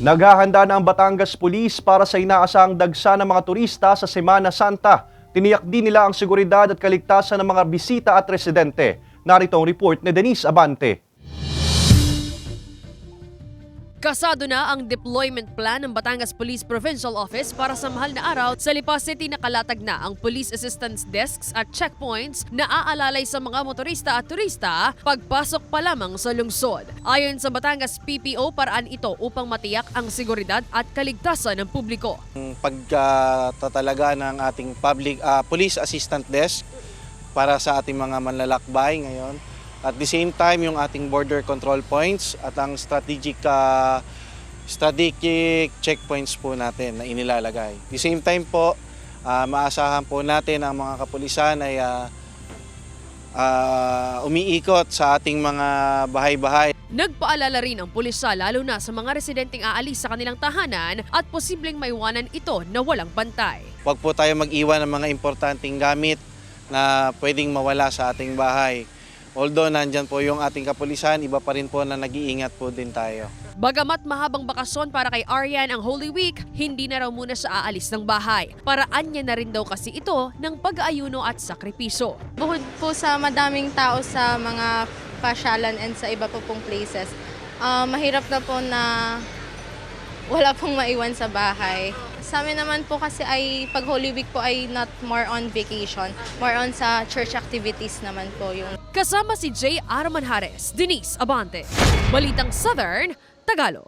Naghahanda na ang Batangas Police para sa inaasahang dagsa ng mga turista sa Semana Santa. Tiniyak din nila ang seguridad at kaligtasan ng mga bisita at residente. Narito ang report ni Denise Abante. Kasado na ang deployment plan ng Batangas Police Provincial Office para sa mahal na araw. Sa Lipa City nakalatag na ang police assistance desks at checkpoints na aalalay sa mga motorista at turista pagpasok pa lamang sa lungsod. Ayon sa Batangas PPO, paraan ito upang matiyak ang seguridad at kaligtasan ng publiko. Pagtatalaga ng ating police assistant desk para sa ating mga manlalakbay ngayon. At the same time, yung ating border control points at ang strategic checkpoints po natin na inilalagay. At the same time po, maasahan po natin ang mga kapulisan ay umiikot sa ating mga bahay-bahay. Nagpaalala rin ang pulisya lalo na sa mga residenteng aalis sa kanilang tahanan at posibleng maiwanan ito na walang bantay. Huwag po tayo mag-iwan ng mga importanteng gamit na pwedeng mawala sa ating bahay. Although nandyan po yung ating kapulisan, iba pa rin po na nag-iingat po din tayo. Bagamat mahabang bakasyon para kay Aryan ang Holy Week, hindi na raw muna siya aalis ng bahay. Paraan niya na rin daw kasi ito ng pag-aayuno at sakripisyo. Bukod po sa madaming tao sa mga pasyalan and sa iba po pong places, mahirap na po na wala pong maiwan sa bahay. Sa amin naman po kasi ay pag Holy Week po ay not more on vacation, more on sa church activities naman po yung. Kasama si J. Arman Hares, Denise Abante, Balitang Southern, Tagalog.